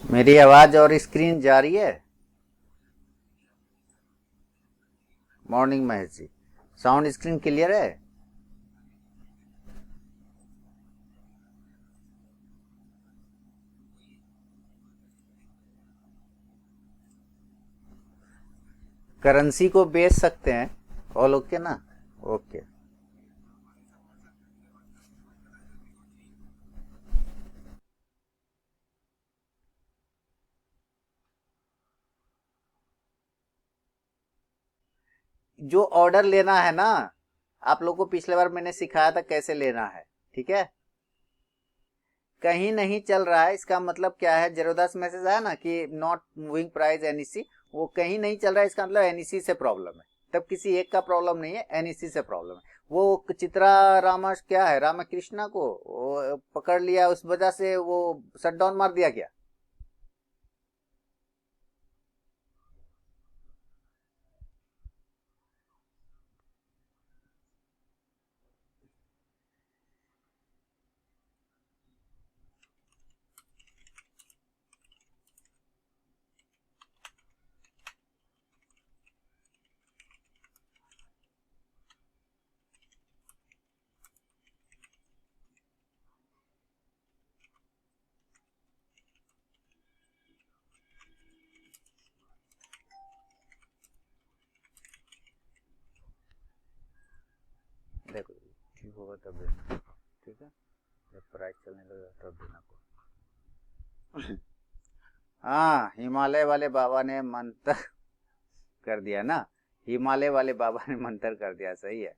मेरी आवाज और स्क्रीन जा रही है। Morning Mahesh ji, sound screen clear है। करेंसी को बेच सकते हैं। ऑल ओके ना। ओके। जो ऑर्डर लेना है ना, आप लोग को पिछले बार मैंने सिखाया था कैसे लेना है। ठीक है। कहीं नहीं चल रहा है इसका मतलब क्या है, 010 मैसेज आया ना कि नॉट मूविंग प्राइस एनईसी, वो कहीं नहीं चल रहा है इसका मतलब एनईसी से प्रॉब्लम है। तब किसी एक का प्रॉब्लम नहीं है, एनईसी से प्रॉब्लम है। वो चित्रा रामा क्या है, रामकृष्णा को वो पकड़ लिया, उस वजह से वो शटडाउन मार दिया गया। देखो, ठीक होगा तब देना। ठीक है। जब प्राइस चलने लगेगा तब देना को। हाँ, हिमालय वाले बाबा ने मंत्र कर दिया ना। हिमालय वाले बाबा ने मंत्र कर दिया, सही है।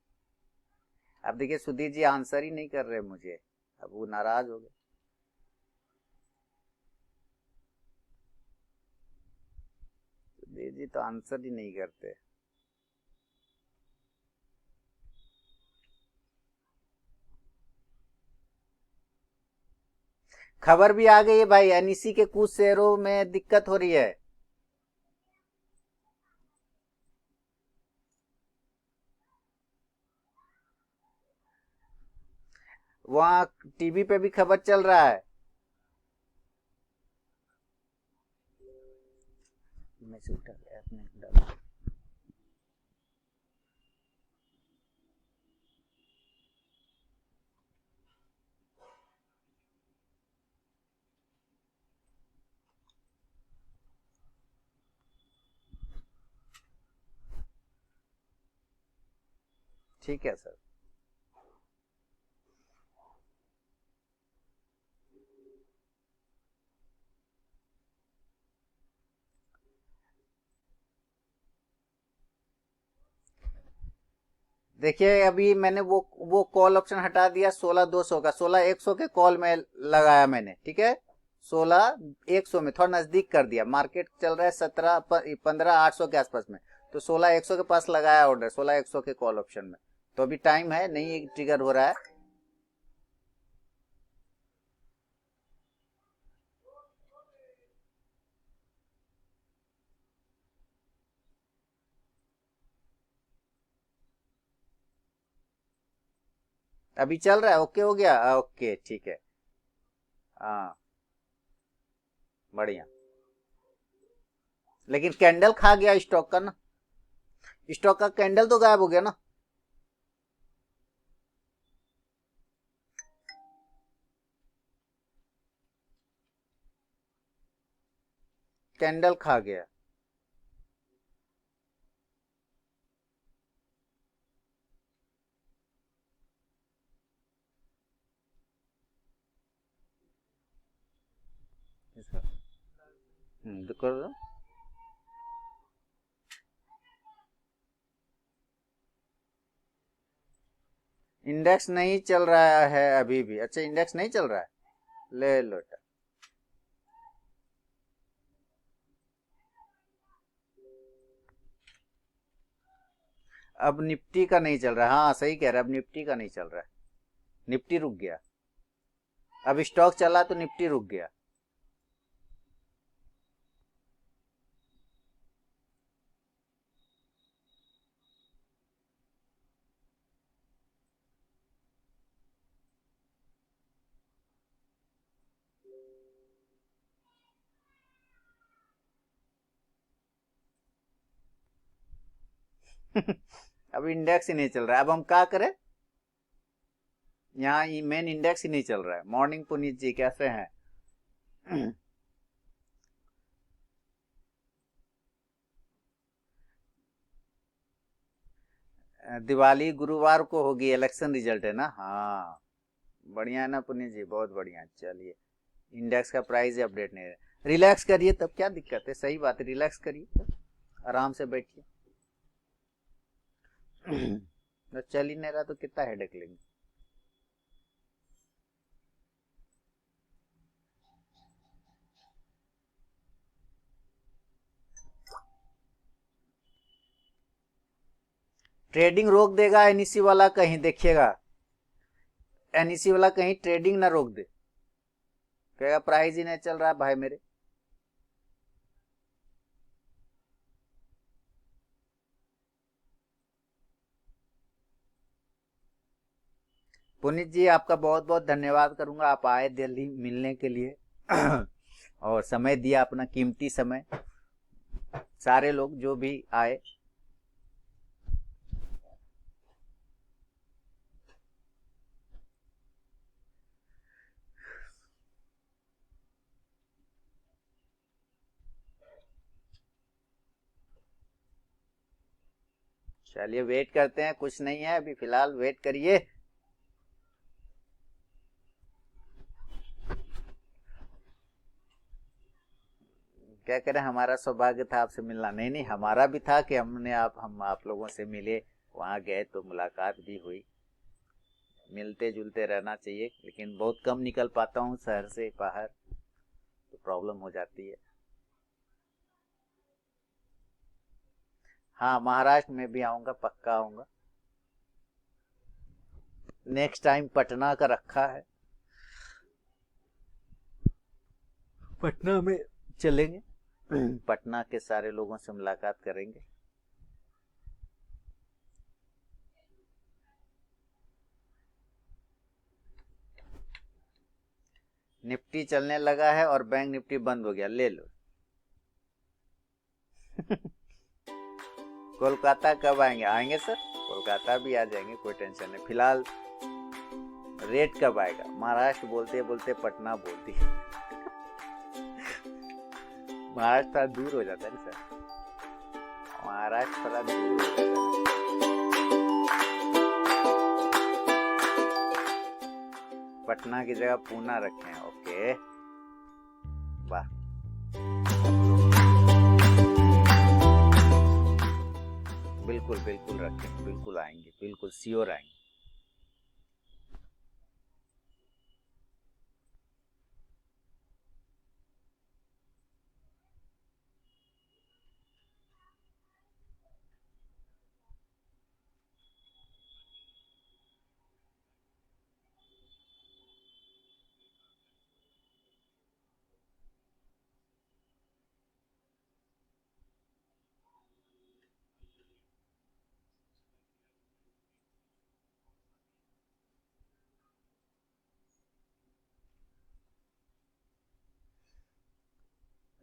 अब देखिए सुधीर जी आंसर ही नहीं कर रहे मुझे, अब वो नाराज हो गए। सुधीर जी तो आंसर ही नहीं करते। खबर भी आ गई है भाई, एनईसी के कुछ शेयरों में दिक्कत हो रही है। वहां टीवी पे भी खबर चल रहा है। मैसेज उठा ऐप में डाल। ठीक है सर। देखिए अभी मैंने वो कॉल ऑप्शन हटा दिया, 16 200 का, 16 100 के कॉल में लगाया मैंने। ठीक है। 16 100 में थोड़ा नजदीक कर दिया, मार्केट चल रहा है 17 15 800 के आसपास में। तो 16 100 के पास लगाया ऑर्डर, 16 100 के कॉल ऑप्शन में। तो अभी टाइम है, नहीं ट्रिगर हो रहा है। अभी चल रहा है, ओके हो गया, ओके ठीक है। हाँ, बढ़िया। लेकिन कैंडल खा गया स्टॉक का ना, स्टॉक का कैंडल तो गायब हो गया ना। कैंडल खा गया। इसका तो कर दो। इंडेक्स नहीं चल रहा है अभी भी, अच्छा इंडेक्स नहीं चल रहा है। ले लो। अब निफ्टी का नहीं चल रहा, हाँ सही कह रहे, अब निफ्टी का नहीं चल रहा है। निफ्टी रुक गया। अब स्टॉक चला तो निफ्टी रुक गया। अब इंडेक्स ही नहीं चल रहा है, अब हम क्या करें? यहाँ मेन इंडेक्स ही नहीं चल रहा है। मॉर्निंग पुनीत जी, कैसे हैं? दिवाली गुरुवार को होगी, इलेक्शन रिजल्ट है ना। हाँ, बढ़िया है ना पुनीत जी, बहुत बढ़िया। चलिए, इंडेक्स का प्राइस अपडेट नहीं है, रिलैक्स करिए, तब क्या दिक्कत है? सही बात है, रिलैक्स करिए, आराम से बैठिए। तो चल ही नहीं रहा तो कितना हेडेक लेंगे। ट्रेडिंग रोक देगा एनईसी वाला, कहीं देखिएगा एनईसी वाला कहीं ट्रेडिंग ना रोक दे, कहेगा प्राइस ही नहीं चल रहा भाई मेरे। पुनीत जी, आपका बहुत बहुत धन्यवाद करूंगा, आप आए दिल्ली मिलने के लिए और समय दिया, अपना कीमती समय। सारे लोग जो भी आए, चलिए वेट करते हैं, कुछ नहीं है अभी फिलहाल, वेट करिए। क्या करें, हमारा सौभाग्य था आपसे मिलना। नहीं नहीं, हमारा भी था कि हम आप लोगों से मिले, वहां गए तो मुलाकात भी हुई। मिलते जुलते रहना चाहिए, लेकिन बहुत कम निकल पाता हूँ शहर से बाहर, तो प्रॉब्लम हो जाती है। हाँ, महाराष्ट्र में भी आऊंगा, पक्का आऊंगा। नेक्स्ट टाइम पटना का रखा है, पटना में चलेंगे। पटना के सारे लोगों से मुलाकात करेंगे। निफ्टी चलने लगा है और बैंक निफ्टी बंद हो गया, ले लो। कोलकाता कब आएंगे? आएंगे सर, कोलकाता भी आ जाएंगे, कोई टेंशन नहीं। फिलहाल रेट कब आएगा? महाराष्ट्र बोलते बोलते पटना बोलती है। महाराष्ट्र थोड़ा दूर हो जाता है ना सर, महाराष्ट्र थोड़ा दूर हो जाता है। पटना की जगह पूना रखें, ओके, वाह। बिल्कुल बिल्कुल रखें, बिल्कुल आएंगे, बिल्कुल श्योर आएंगे।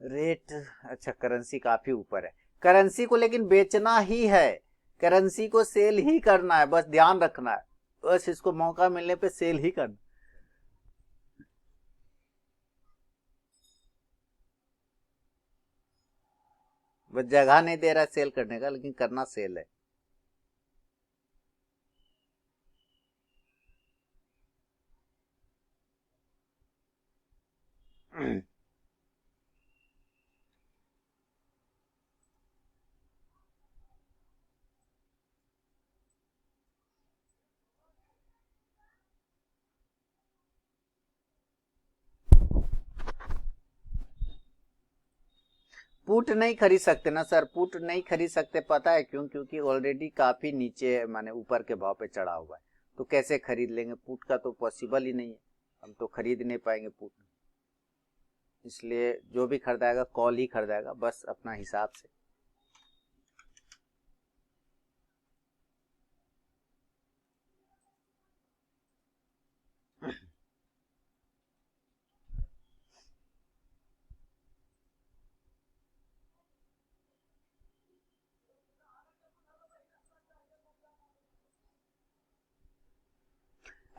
रेट, अच्छा, करेंसी काफी ऊपर है। करेंसी को लेकिन बेचना ही है, करेंसी को सेल ही करना है, बस ध्यान रखना है, बस इसको मौका मिलने पे सेल ही करना। बस जगह नहीं दे रहा सेल करने का, लेकिन करना सेल है। पुट नहीं खरीद सकते ना सर, पुट नहीं खरीद सकते, पता है क्यों? क्योंकि ऑलरेडी काफी नीचे, माने ऊपर के भाव पे चढ़ा हुआ है, तो कैसे खरीद लेंगे? पुट का तो पॉसिबल ही नहीं है, हम तो खरीद नहीं पाएंगे पुट। इसलिए जो भी खरीदाएगा कॉल ही खरीदाएगा, बस अपना हिसाब से।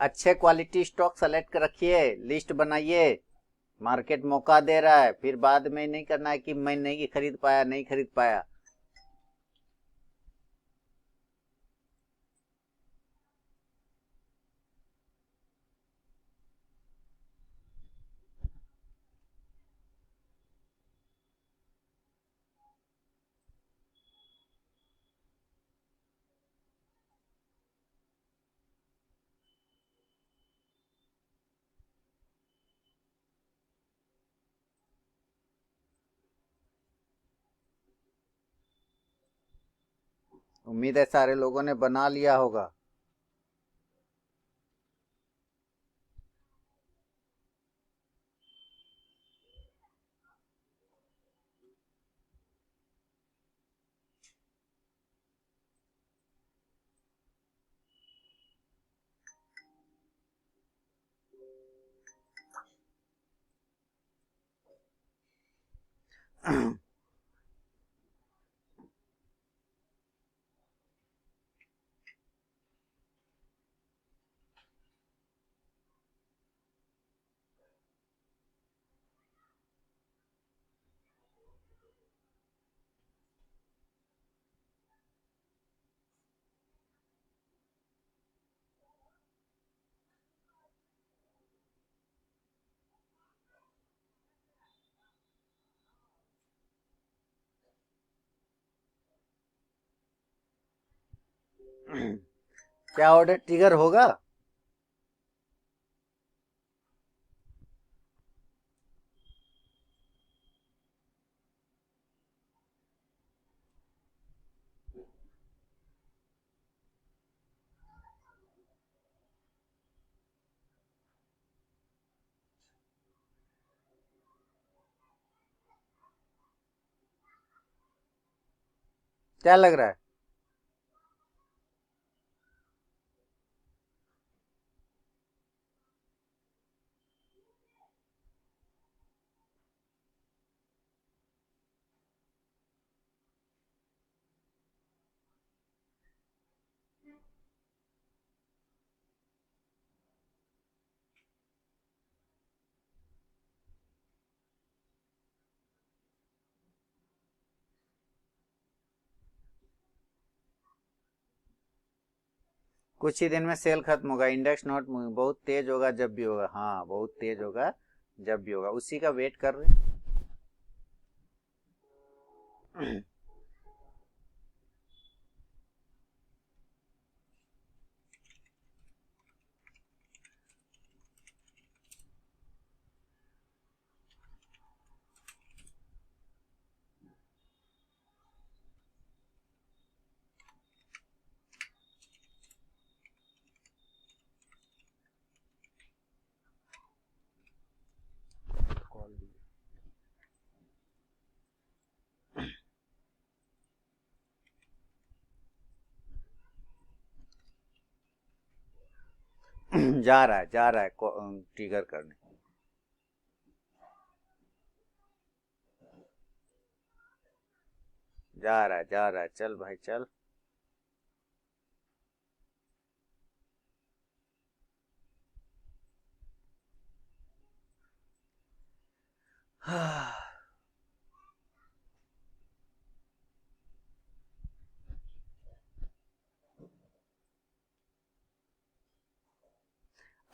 अच्छे क्वालिटी स्टॉक सेलेक्ट कर रखिए, लिस्ट बनाइए। मार्केट मौका दे रहा है, फिर बाद में नहीं करना है कि मैं नहीं खरीद पाया, नहीं खरीद पाया। उम्मीद है सारे लोगों ने बना लिया होगा। क्या ऑर्डर ट्रिगर होगा? क्या लग रहा है? कुछ ही दिन में सेल खत्म होगा, इंडेक्स नॉट मूविंग, बहुत तेज होगा जब भी होगा। हाँ, बहुत तेज होगा जब भी होगा, उसी का वेट कर रहे हैं। जा रहा है ट्रिगर करने। जा रहा है, चल भाई चल।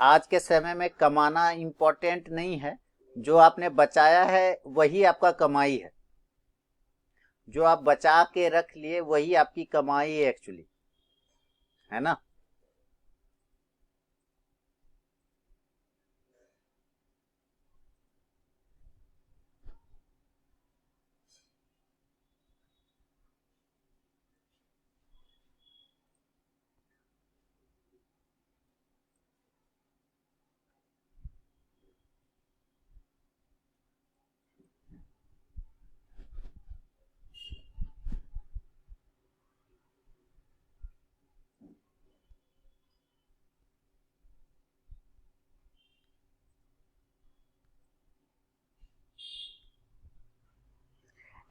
आज के समय में कमाना इम्पोर्टेंट नहीं है, जो आपने बचाया है वही आपका कमाई है। जो आप बचा के रख लिए वही आपकी कमाई है एक्चुअली, है ना।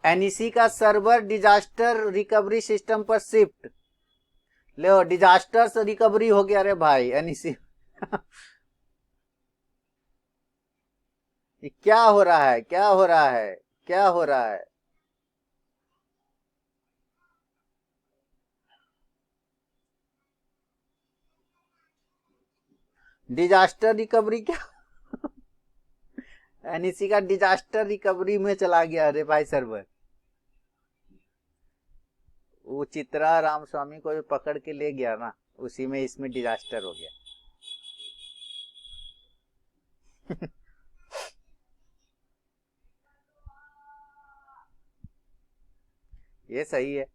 एनईसी का सर्वर डिजास्टर रिकवरी सिस्टम पर शिफ्ट। लो, डिजास्टर से रिकवरी हो गया रे भाई एनईसी। ये क्या हो रहा है, क्या हो रहा है, क्या हो रहा है? डिजास्टर रिकवरी क्या? एनईसी का डिजास्टर रिकवरी में चला गया। अरे भाई सर्वर, वो चित्रा रामस्वामी को जो पकड़ के ले गया ना, उसी में इसमें डिजास्टर हो गया। ये सही है।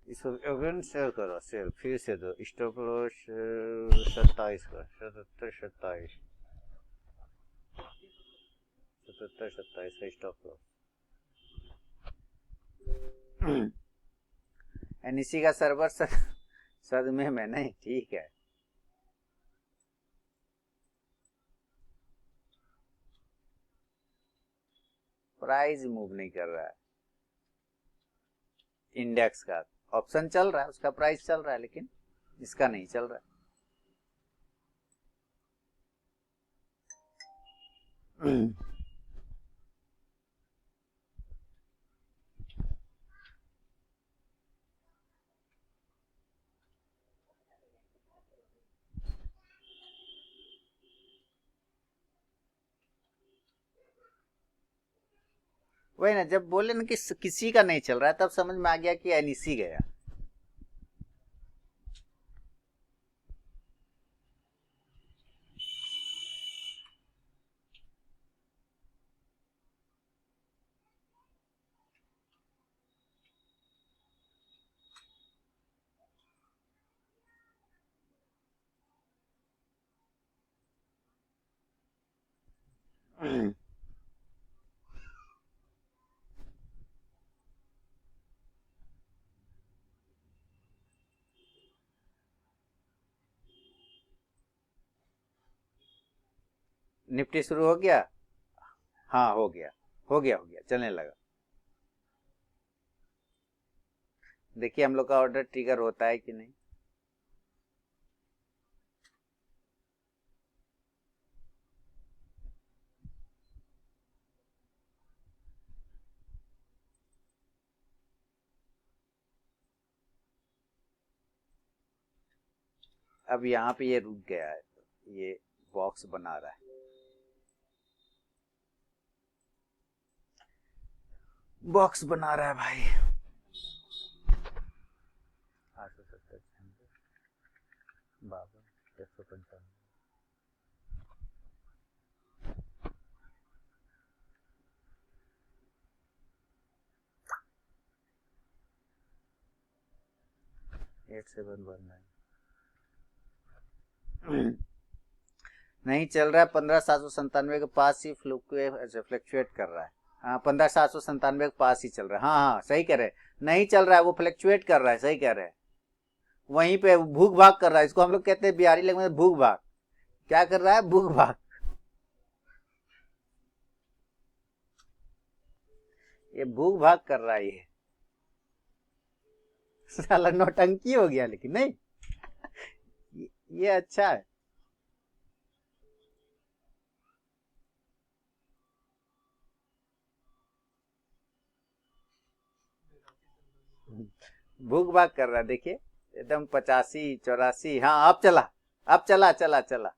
इसको अगेन शेयर करो, शेयर फिर से दो। स्टॉप लॉस 27 का, 77 27, 77 27 का स्टॉप लॉस। एनईसी का सर्वर सदमे में नहीं, ठीक है। प्राइस मूव नहीं कर रहा है इंडेक्स का। ऑप्शन चल रहा है, उसका प्राइस चल रहा है, लेकिन इसका नहीं चल रहा है। वही ना, जब बोले ना कि किसी का नहीं चल रहा है, तब समझ में आ गया कि एनईसी गया। निफ्टी शुरू हो गया। हाँ हो गया, हो गया, हो गया, चलने लगा। देखिए हम लोग का ऑर्डर ट्रिगर होता है कि नहीं। अब यहाँ पे ये रुक गया है, तो ये बॉक्स बना रहा है, बॉक्स बना रहा है भाई। 870, 52, 155। एट सेवन वन नाइन नहीं चल रहा है। 15,797 के पास ही फ्लक्चुएट कर रहा है। हाँ 15,797 के पास ही चल रहा है। हाँ हाँ सही कह रहे हैं। नहीं चल रहा है, वो फ्लक्चुएट कर रहा है, सही कह रहे हैं। वहीं पे भूख भाग कर रहा है, इसको हम लोग कहते हैं बिहारी लैंग्वेज में भूख भाग। क्या कर रहा है? भूख भाग। ये भूख भाग कर रहा है ये। साला नौटंकी हो गया, लेकिन नहीं, ये अच्छा है। भूख भाग कर रहा है, देखिए एकदम 85 84। हाँ अब चला, अब चला चला चला।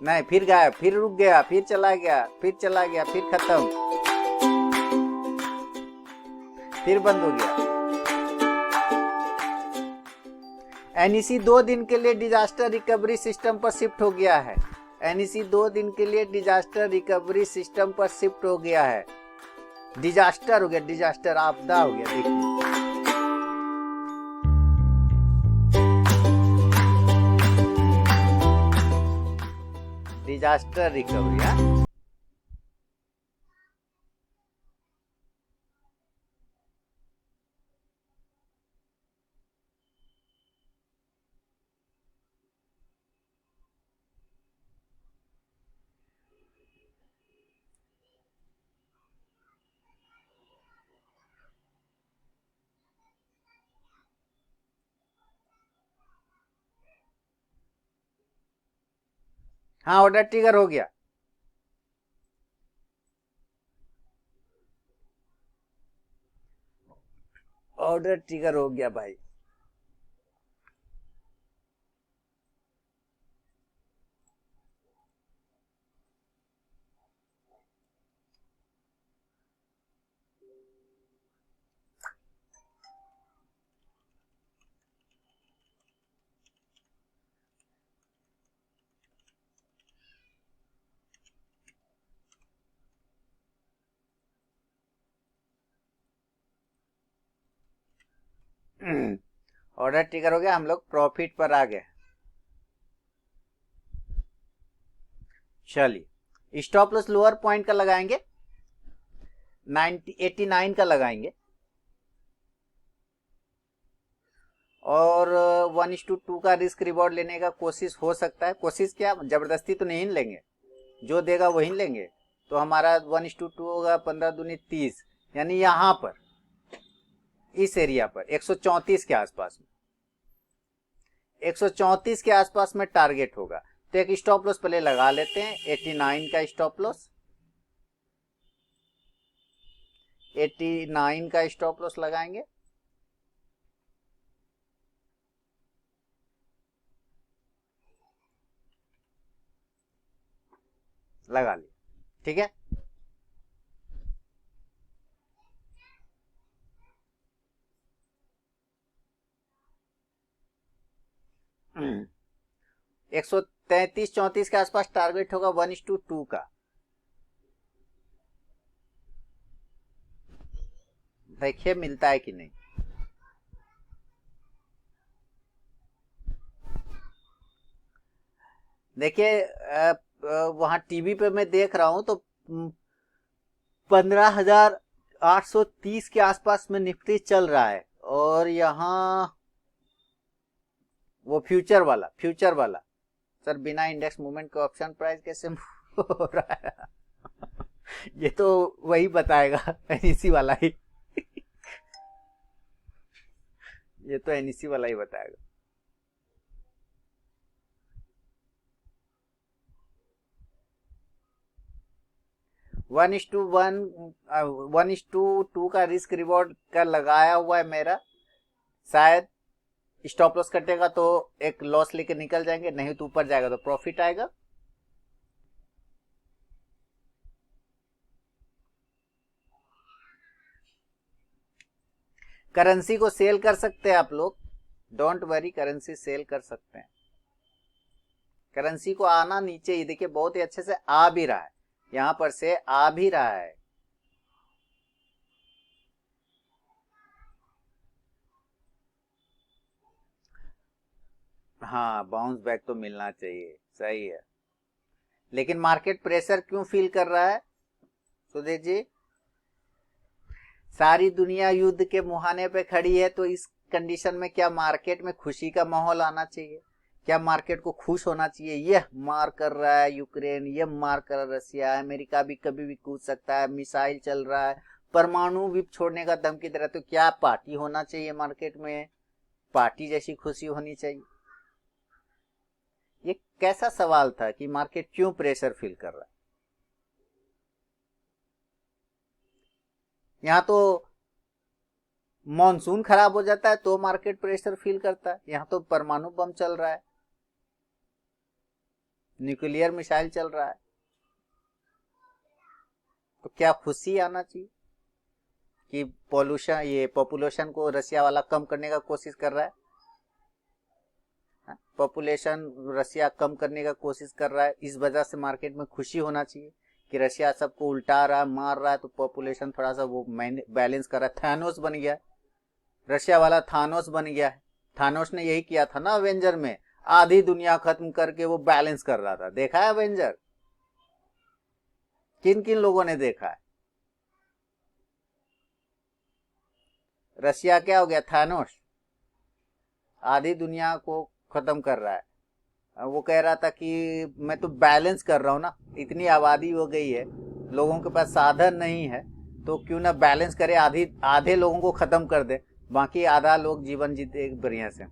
नहीं फिर गायब, फिर रुक गया, फिर चला गया, फिर चला गया, फिर खत्म, फिर बंद हो गया। एनईसी 2 दिन के लिए डिजास्टर रिकवरी सिस्टम पर शिफ्ट हो गया है। एनईसी 2 दिन के लिए डिजास्टर रिकवरी सिस्टम पर शिफ्ट हो गया है। डिजास्टर हो गया, डिजास्टर आपदा हो गया। देखिए डिजास्टर रिकवरी। हाँ ऑर्डर ट्रिगर हो गया। ऑर्डर ट्रिगर हो गया भाई। ऑर्डर ट्रिगर हो गया, हम लोग प्रॉफिट पर आ गए। चलिए स्टॉप लॉस लोअर पॉइंट का लगाएंगे, 89 का लगाएंगे, और 1:2 का रिस्क रिवॉर्ड लेने का कोशिश हो सकता है। कोशिश क्या, जबरदस्ती तो नहीं लेंगे, जो देगा वही लेंगे। तो हमारा 1:2 होगा, 15 दूनी 30, यानी यहां पर इस एरिया पर 134 के आसपास में, 134 के आसपास में टारगेट होगा। तो एक स्टॉप लॉस पहले लगा लेते हैं, 89 का स्टॉप लॉस, 89 का स्टॉप लॉस लगाएंगे। लगा लिया, ठीक है। हम्म, 133-34 के आसपास टारगेट होगा 1:2 का। देखिए मिलता है कि नहीं। देखिए वहां टीवी पे मैं देख रहा हूं तो 15,830 के आसपास में निफ्टी चल रहा है, और यहाँ वो फ्यूचर वाला सर बिना इंडेक्स मूवमेंट के ऑप्शन प्राइस कैसे हो रहा है? ये तो वही बताएगा, एनईसी वाला ही। ये तो एनईसी वाला ही बताएगा। वन इज टू वन, 1:2 का रिस्क रिवॉर्ड का लगाया हुआ है मेरा। शायद स्टॉप लॉस कटेगा तो एक लॉस लेके निकल जाएंगे, नहीं तो ऊपर जाएगा तो प्रॉफिट आएगा। करेंसी को सेल कर सकते हैं आप लोग, डोंट वरी, करेंसी सेल कर सकते हैं। करेंसी को आना नीचे, ये देखिए बहुत ही अच्छे से आ भी रहा है, यहां पर से आ भी रहा है। हाँ बाउंस बैक तो मिलना चाहिए, सही है। लेकिन मार्केट प्रेशर क्यों फील कर रहा है सुदेश जी? सारी दुनिया युद्ध के मुहाने पे खड़ी है, तो इस कंडीशन में क्या मार्केट में खुशी का माहौल आना चाहिए? क्या मार्केट को खुश होना चाहिए? यह मार कर रहा है यूक्रेन, यह मार कर रहा है रसिया, अमेरिका भी कभी भी कूद सकता है, मिसाइल चल रहा है, परमाणु भी छोड़ने का धमकी दे रहा है, तो क्या पार्टी होना चाहिए मार्केट में? पार्टी जैसी खुशी होनी चाहिए? ये कैसा सवाल था कि मार्केट क्यों प्रेशर फील कर रहा है? यहाँ तो मॉनसून खराब हो जाता है तो मार्केट प्रेशर फील करता है, यहाँ तो परमाणु बम चल रहा है, न्यूक्लियर मिसाइल चल रहा है, तो क्या खुशी आना चाहिए कि पॉल्यूशन, ये पॉपुलेशन को रसिया वाला कम करने का कोशिश कर रहा है। पॉपुलेशन रसिया कम करने का कोशिश कर रहा है, इस वजह से मार्केट में खुशी होना चाहिए कि रसिया सबको उल्टा रहा है, मार रहा है, तो पॉपुलेशन थोड़ा सा वो बैलेंस कर रहा है। थानोस बन गया, रशिया वाला थानोस बन गया है। थानोस ने यही किया था ना अवेंजर में, आधी दुनिया खत्म करके वो बैलेंस कर रहा था। देखा है अवेंजर? किन किन लोगों ने देखा है? रशिया क्या हो गया, थानोस आधी दुनिया को खत्म कर रहा है। वो कह रहा था कि मैं तो बैलेंस कर रहा हूं ना, इतनी आबादी हो गई है, लोगों के पास साधन नहीं है, तो क्यों ना बैलेंस करे, आधे लोगों को खत्म कर दे, बाकी आधा लोग जीवन जीते बढ़िया से।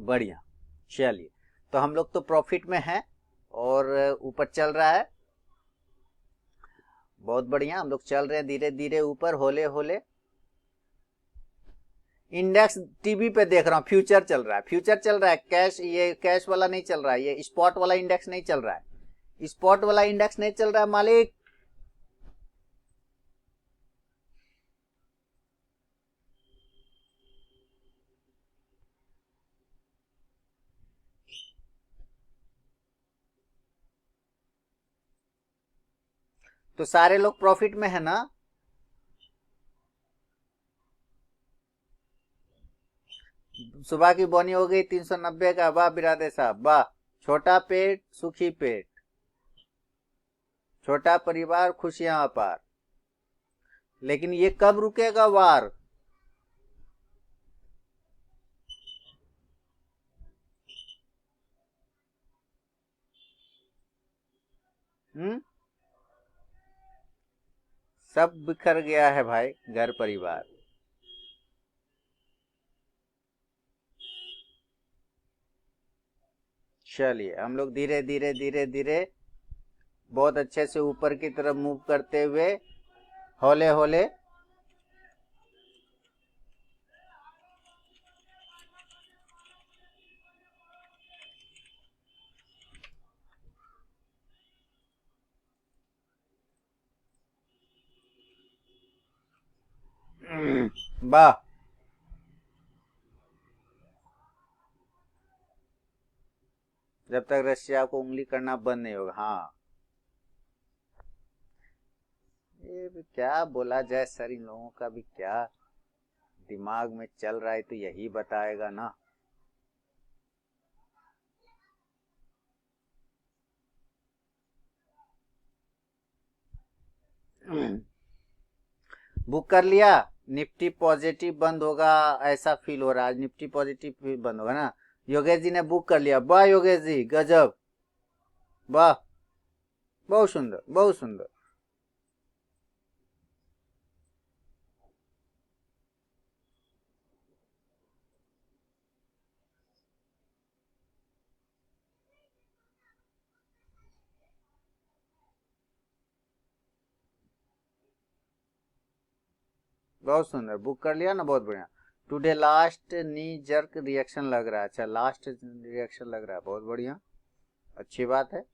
बढ़िया। चलिए, तो हम लोग तो प्रॉफिट में हैं और ऊपर चल रहा है। बहुत बढ़िया, हम लोग चल रहे हैं धीरे धीरे ऊपर, होले होले। इंडेक्स टीवी पे देख रहा हूँ, फ्यूचर चल रहा है, फ्यूचर चल रहा है। कैश, ये कैश वाला नहीं चल रहा है, ये स्पॉट वाला इंडेक्स नहीं चल रहा है, स्पॉट वाला इंडेक्स नहीं चल रहा है मालिक। तो सारे लोग प्रॉफिट में है ना? सुबह की बोनी हो गई 390 का। वाह बिरादे साहब वाह। छोटा पेट सुखी पेट, छोटा परिवार खुशियां अपार। लेकिन ये कब रुकेगा वार? हम्म। सब बिखर गया है भाई, घर परिवार। चलिए, हम लोग धीरे धीरे धीरे धीरे बहुत अच्छे से ऊपर की तरफ मूव करते हुए, हौले हौले। वाह। जब तक रशिया को उंगली करना बंद नहीं होगा। हाँ, ये भी क्या बोला जाए सर, इन लोगों का भी क्या दिमाग में चल रहा है, तो यही बताएगा ना। बुक कर लिया। निफ्टी पॉजिटिव बंद होगा, ऐसा फील हो रहा है। आज निफ्टी पॉजिटिव भी बंद होगा ना। योगेश जी ने बुक कर लिया। वाह योगेश जी, गजब। वाह, बहुत सुंदर बहुत सुंदर। बहुत सुंदर, बुक कर लिया ना, बहुत बढ़िया। टुडे लास्ट नी जर्क रिएक्शन लग रहा है। अच्छा, लास्ट रिएक्शन लग रहा है, बहुत बढ़िया, अच्छी बात है।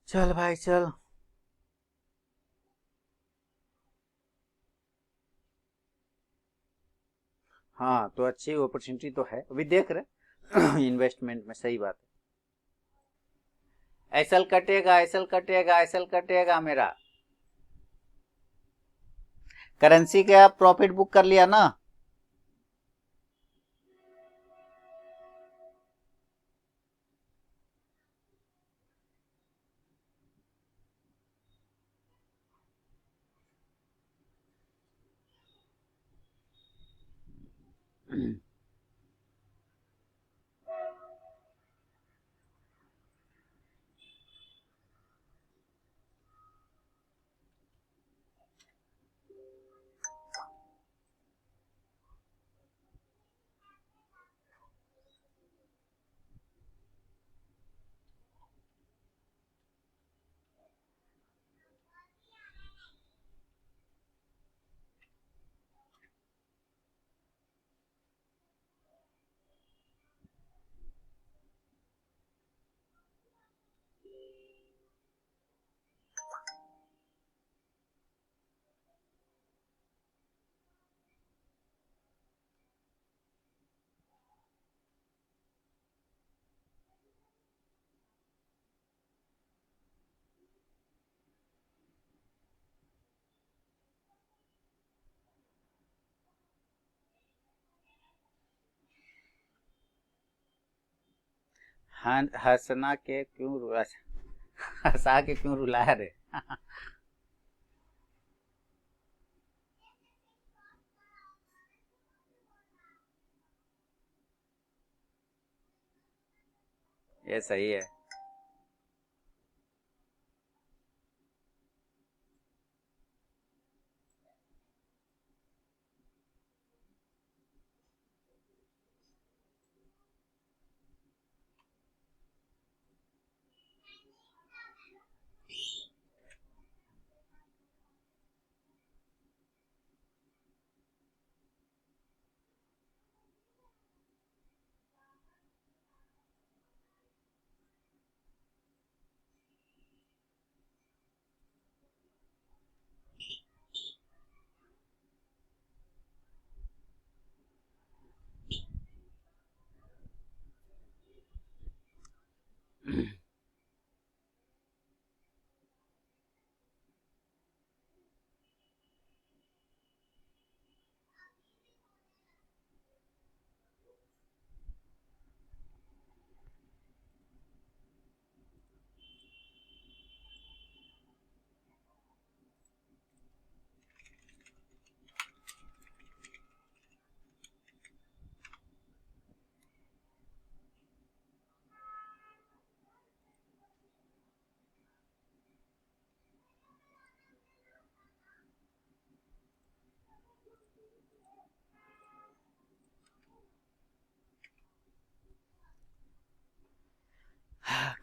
चल भाई चल। हाँ, तो अच्छी अपॉर्चुनिटी तो है, अभी देख रहे इन्वेस्टमेंट में, सही बात है। ऐसल कटेगा, ऐसल कटेगा, ऐसल कटेगा मेरा। करेंसी के आप प्रॉफिट बुक कर लिया ना? हंसना के क्यों रुला, हंसा के क्यों रुला रे। ये सही है।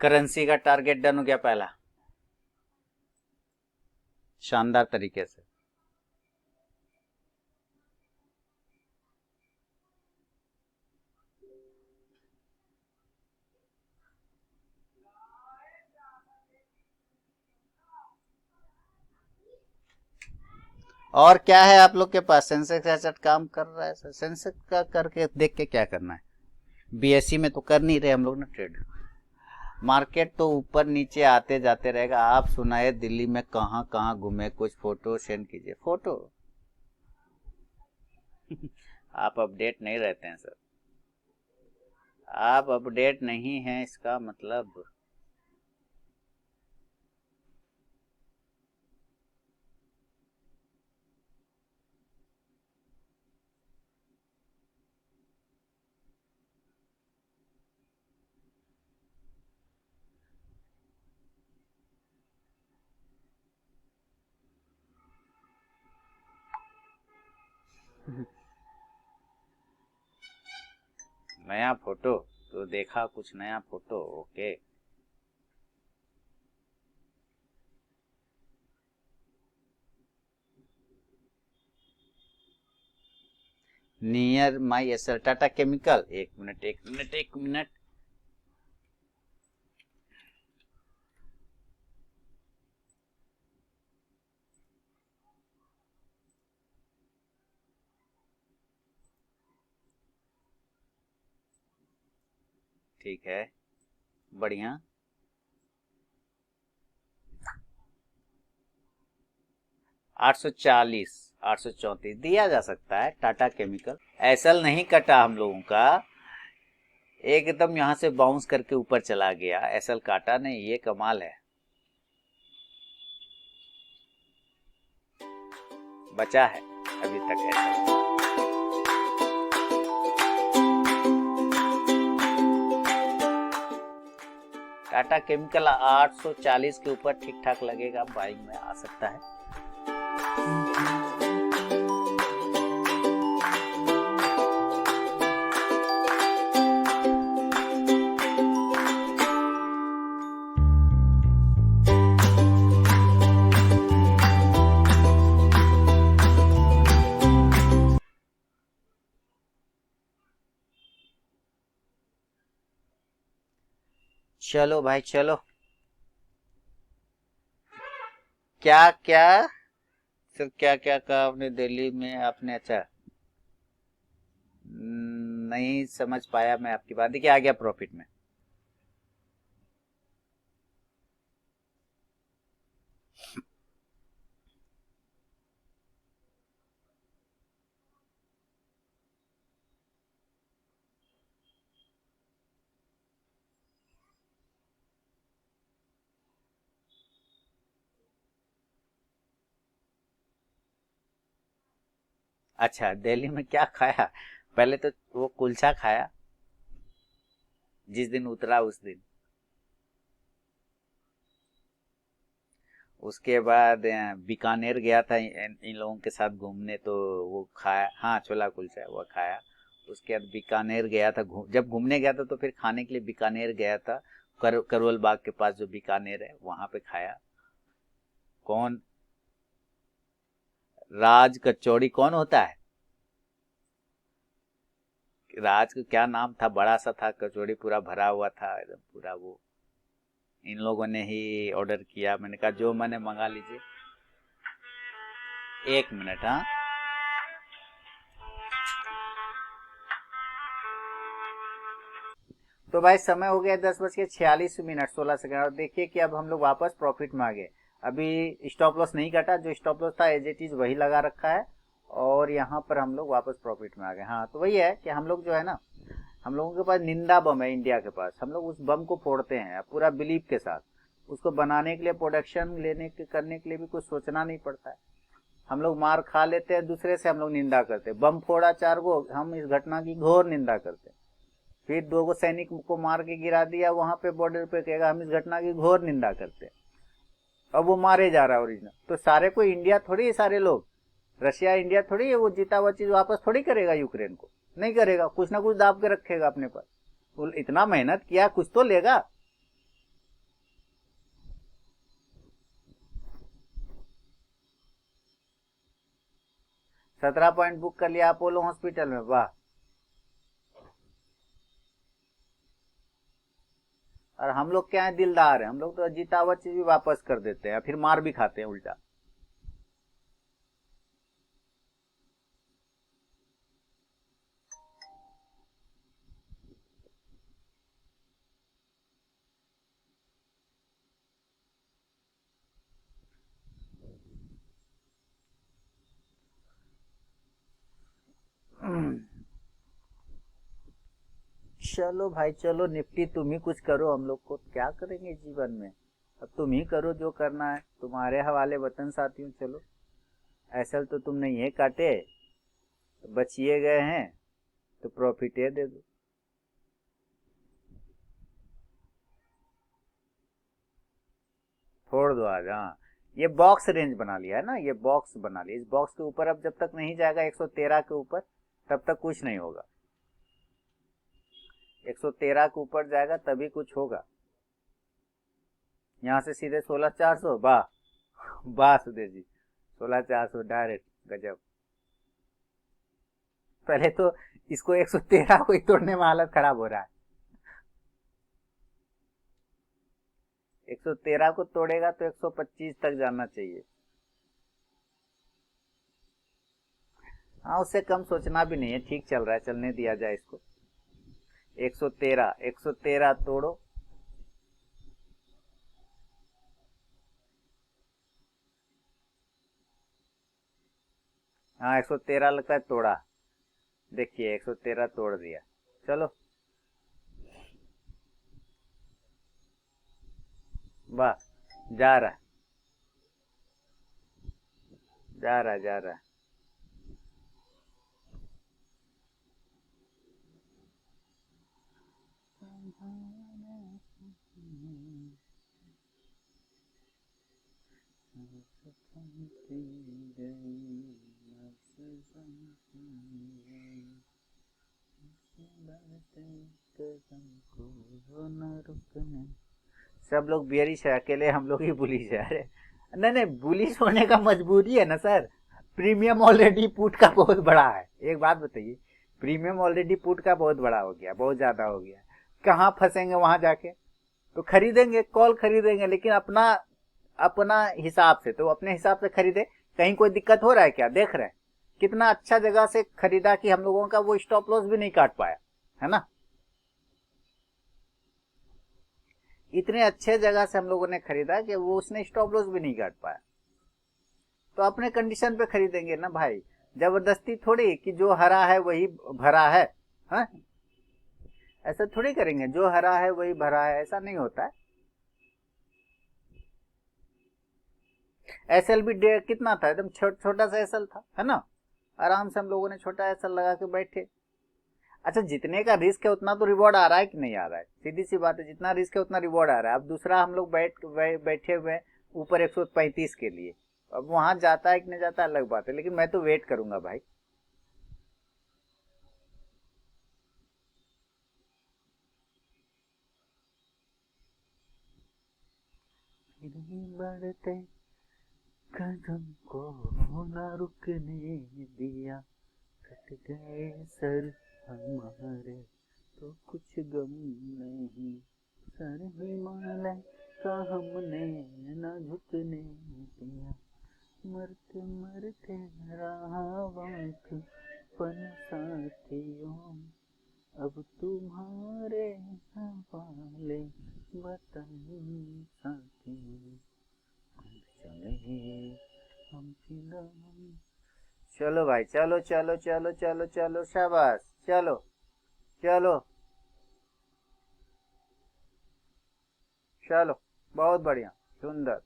करेंसी का टारगेट डन हो गया पहला, शानदार तरीके से। और क्या है आप लोग के पास? सेंसेक्स एसेट काम कर रहा है सर, सेंसेक्स का करके देख के क्या करना है? बीएससी में तो कर नहीं रहे हम लोग ना ट्रेड। मार्केट तो ऊपर नीचे आते जाते रहेगा। आप सुनाए दिल्ली में कहाँ कहाँ घूमे, कुछ फोटो सेंड कीजिए। फोटो आप अपडेट नहीं रहते हैं सर, आप अपडेट नहीं हैं इसका मतलब। नया फोटो तो देखा, कुछ नया photo. Okay, near my SL Tata chemical. एक मिनट एक मिनट एक मिनट। ठीक है, बढ़िया। 840, 834 दिया जा सकता है टाटा केमिकल। एसएल नहीं कटा हम लोगों का, एकदम यहां से बाउंस करके ऊपर चला गया। एसएल काटा नहीं, ये कमाल है। बचा है अभी तक एसएल। टाटा केमिकल 840 के ऊपर ठीक ठाक लगेगा, बाइंग में आ सकता है। चलो भाई चलो। क्या क्या सर, क्या क्या कहा आपने दिल्ली में आपने? अच्छा, नहीं समझ पाया मैं आपकी बात। देखिए आ गया प्रॉफिट में। अच्छा, दिल्ली में क्या खाया? पहले तो वो कुलचा खाया जिस दिन उतरा उस दिन। उसके बाद बीकानेर गया था इन लोगों के साथ घूमने, तो वो खाया, हाँ छोला कुलचा वो खाया। उसके बाद बीकानेर गया था, जब घूमने गया था तो फिर खाने के लिए बीकानेर गया था। करोल बाग के पास जो बीकानेर है वहां पे खाया। कौन? राज कचौड़ी कौन होता है? राज का क्या नाम था, बड़ा सा था, कचौड़ी पूरा भरा हुआ था एकदम पूरा। वो इन लोगों ने ही ऑर्डर किया, मैंने कहा जो मैंने मंगा लीजिए। एक मिनट, हाँ। तो भाई समय हो गया 10:46 16 सेकंड, और देखिए कि अब हम लोग वापस प्रॉफिट में आ गए। अभी स्टॉप लॉस नहीं कटा, जो स्टॉप लॉस था एज इट इज वही लगा रखा है, और यहाँ पर हम लोग वापस प्रॉफिट में आ गए। हाँ, तो वही है कि हम लोग जो है ना, हम लोगों के पास निंदा बम है इंडिया के पास, हम लोग उस बम को फोड़ते हैं पूरा बिलीव के साथ। उसको बनाने के लिए, प्रोडक्शन लेने के करने के लिए भी कुछ सोचना नहीं पड़ता है। हम लोग मार खा लेते हैं दूसरे से, हम लोग निंदा करते हैं, बम फोड़ा 4 गो, हम इस घटना की घोर निंदा करते हैं। फिर 2 गो सैनिक को मार के गिरा दिया वहां पे बॉर्डर पे, कहेगा हम इस घटना की घोर निंदा करते हैं। अब वो मारे जा रहा है ओरिजिनल, तो सारे को इंडिया थोड़ी है, सारे लोग रशिया इंडिया थोड़ी है, वो जीता हुआ चीज वापस थोड़ी करेगा यूक्रेन को, नहीं करेगा, कुछ ना कुछ दाब के रखेगा अपने पास। वो इतना मेहनत किया, कुछ तो लेगा। 17 पॉइंट बुक कर लिया अपोलो हॉस्पिटल में, वाह। और हम लोग क्या है, दिलदार है, हम लोग तो जीता हुआ चीज भी वापस कर देते हैं, फिर मार भी खाते हैं उल्टा। चलो भाई चलो, निफ्टी तुम ही कुछ करो, हम लोग को क्या करेंगे जीवन में। अब तुम ही करो जो करना है, तुम्हारे हवाले वतन साथियों। चलो, ऐसा तो तुमने ये काटे, तो बचिए गए हैं, तो प्रॉफिट दे दो। छोड़ दो आज, हाँ। ये बॉक्स रेंज बना लिया है ना, ये बॉक्स बना लिया, इस बॉक्स के ऊपर अब जब तक नहीं जाएगा 113 के ऊपर, तब तक कुछ नहीं होगा। 113 के ऊपर जाएगा तभी कुछ होगा। यहाँ से सीधे 16,400, वाह वाह सुदेश जी, 16,400 डायरेक्ट, गजब। पहले तो इसको 113 को ही तोड़ने में हालत खराब हो रहा है। 113 को तोड़ेगा तो 125 तक जाना चाहिए। हाँ, उससे कम सोचना भी नहीं है, ठीक चल रहा है, चलने दिया जाए इसको। 113, 113 तोड़ो। हाँ, 113 लगता है तोड़ा। देखिए 113 तोड़ दिया। चलो, वाह, जा रहा है, जा रहा है, जा रहा है। सब लोग बियरिश है, अकेले हम लोग ही बुलिश है। अरे नहीं नहीं, बुलिश होने का मजबूरी है ना सर। प्रीमियम ऑलरेडी पुट का बहुत बड़ा है। एक बात बताइए, प्रीमियम ऑलरेडी पुट का बहुत बड़ा हो गया, बहुत ज्यादा हो गया। कहाँ फंसेंगे वहां जाके? तो खरीदेंगे, कॉल खरीदेंगे, लेकिन अपना अपना हिसाब से, तो अपने हिसाब से खरीदे। कहीं कोई दिक्कत हो रहा है क्या? देख रहे हैं कितना अच्छा जगह से खरीदा कि हम लोगों का वो स्टॉप लॉस भी नहीं काट पाया, है ना। इतने अच्छे जगह से हम लोगों ने खरीदा कि वो उसने स्टॉप लॉस भी नहीं काट पाया। तो अपने कंडीशन पे खरीदेंगे ना भाई, जबरदस्ती थोड़ी कि जो हरा है वही भरा है। हाँ, ऐसा थोड़ी करेंगे, जो हरा है वही भरा है, ऐसा नहीं होता है। एसएल भी कितना था, एकदम छोटा सा एसएल था, है ना। आराम से हम लोगों ने छोटा ऐसा लगा के बैठे। अच्छा, जितने का रिस्क है उतना तो रिवॉर्ड आ रहा है कि नहीं आ रहा है? सीधी सी बात है, जितना रिस्क है उतना रिवॉर्ड आ रहा है। अब दूसरा हम लोग बैठे हुए हैं ऊपर 135 के लिए, अब वहां जाता है कि नहीं जाता अलग बात है, लेकिन मैं तो वेट करूंगा भाई। फिर भी बढ़ते कदम को ना रुकने दिया, कट गए सर हमारे तो कुछ गम नहीं, सर हिमालय का हमने न झुकने दिया, मरते मरते रहा वक्त पन साथियों, अब तुम्हारे हवाले वतन साथियों, चले हम फिदा। चलो भाई, चलो चलो चलो चलो चलो, शाबाश, चलो चलो चलो, बहुत बढ़िया, सुंदर।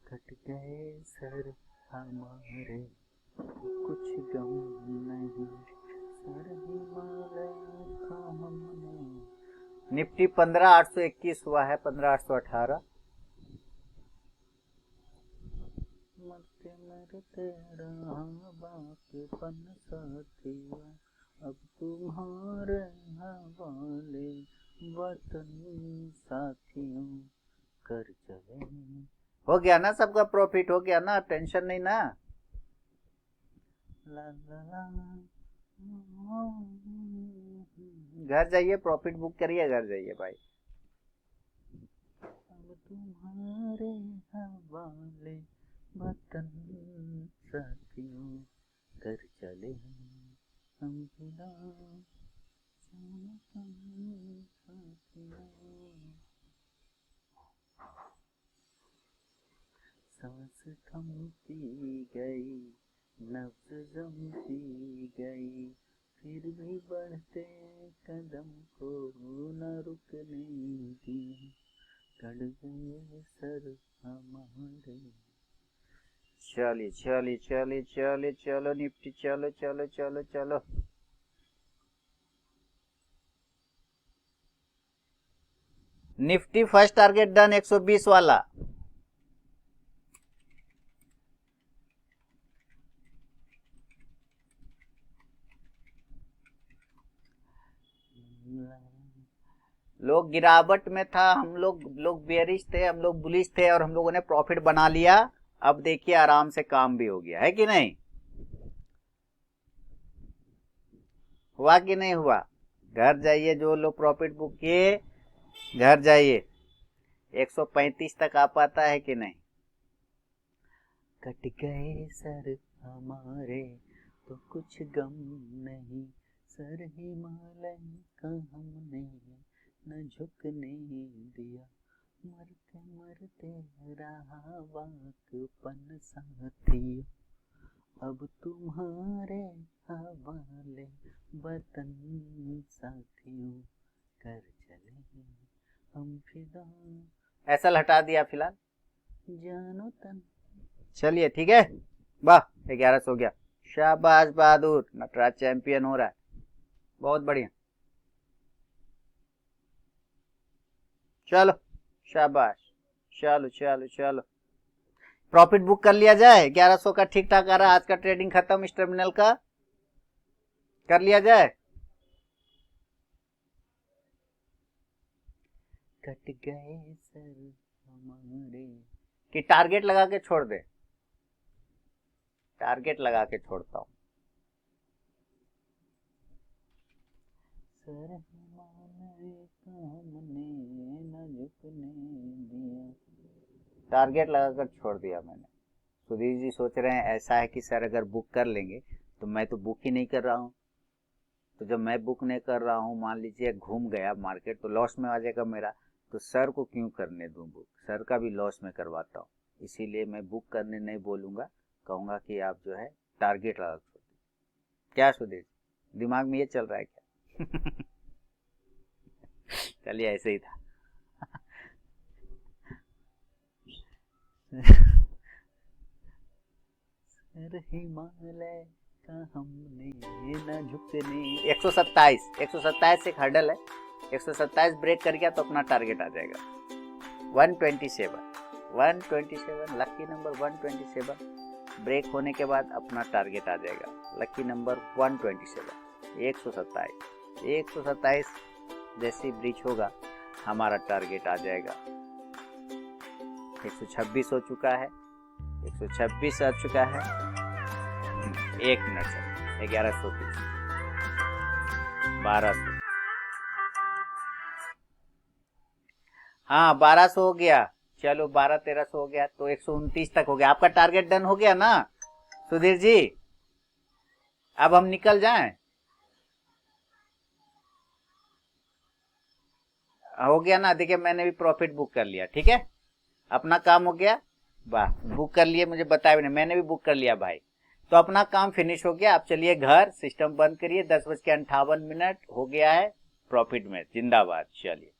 कट गए सर हमारे कुछ गम नहीं, सर हिमालय का हमने। निफ्टी 15,821 हुआ है, 15,818। मरते मरते रहा बापन साथिया, अब तुम्हारे हवाले वतन साथियों, कर चले। हो गया ना सबका प्रॉफिट? हो गया ना? टेंशन नहीं ना? ला ला ला। घर जाइए, प्रॉफिट बुक करिए, घर जाइए भाई। अब तुम्हारे हवाले वतन साथियों, कर चले हम फिदा, सांस थमती गई, नब्ज़ जमती गई, फिर भी बढ़ते कदम को न रुकने दिया, कट गए सर हमारे। चलिए चलिए चलिए चलिए चलो निफ्टी, चलो चलो चलो चलो। निफ्टी फर्स्ट टारगेट डन 120 वाला। लोग गिरावट में था, हम लोग बेरिश थे, हम लोग बुलिश थे, और हम लोगों ने प्रॉफिट बना लिया। अब देखिए आराम से काम भी हो गया है कि नहीं? हुआ कि नहीं हुआ? घर जाइए, जो लोग प्रॉफिट बुक किए घर जाइए। 135 तक आ पाता है कि नहीं? कट गए सर हमारे तो कुछ गम नहीं, सर हिमालय का हमने न झुकने दिया, मरते मरते रहा वाकपन साथियों, अब तुम्हारे हवाले वतन साथियों, कर चले हम फिदा। ऐसा हटा दिया फिलहाल, जानो तन। चलिए ठीक है, वाह 11 हो गया। शाबाश बहादुर, नटराज चैंपियन हो रहा है, बहुत बढ़िया। चलो शाबाश, चलो चलो चलो, प्रॉफिट बुक कर लिया जाए। 1100 का ठीक ठाक आ रहा है, आज का ट्रेडिंग खत्म इस टर्मिनल का, कर लिया जाए। कट गए सर हमारे, कि टारगेट लगा के छोड़ दे? टारगेट लगा के छोड़ता हूं। सर हिमालय का हमने न झुकने दिया, टारगेट लगाकर छोड़ दिया मैंने। सुधीर जी सोच रहे हैं ऐसा है कि सर अगर बुक कर लेंगे, तो मैं तो बुक ही नहीं कर रहा हूँ, तो जब मैं बुक नहीं कर रहा हूँ, मान लीजिए घूम गया मार्केट, तो लॉस में आ जाएगा मेरा, तो सर को क्यों करने दूं बुक? सर का भी लॉस में करवाता हूँ, इसीलिए मैं बुक करने नहीं बोलूंगा, कहूंगा कि आप जो है टारगेट लगा छोड़ दीजिए। क्या सुधीर, दिमाग में ये चल रहा है क्या? चलिए ऐसे ही था। हिमालय का हमने न झुकने। 127 एक हर्डल है, 127 ब्रेक कर गया तो अपना टारगेट आ जाएगा 127 लकी नंबर 127। ब्रेक होने के बाद अपना टारगेट आ जाएगा लकी नंबर 127। 127 जैसे ब्रीच होगा हमारा टारगेट आ जाएगा। 126 हो चुका है, 126 आ चुका है। 1 मिनट से 1120 1200। हाँ 1200 हो गया, चलो 1200-1300 हो गया तो 129 तक हो गया। आपका टारगेट डन हो गया ना सुधीर जी? अब हम निकल जाएं? हो गया ना? देखिए मैंने भी प्रॉफिट बुक कर लिया, ठीक है, अपना काम हो गया। वाह, बुक कर लिए, मुझे बताया भी नहीं, मैंने भी बुक कर लिया भाई। तो अपना काम फिनिश हो गया। आप चलिए घर, सिस्टम बंद करिए। 10:58 हो गया है, प्रॉफिट में जिंदाबाद। चलिए।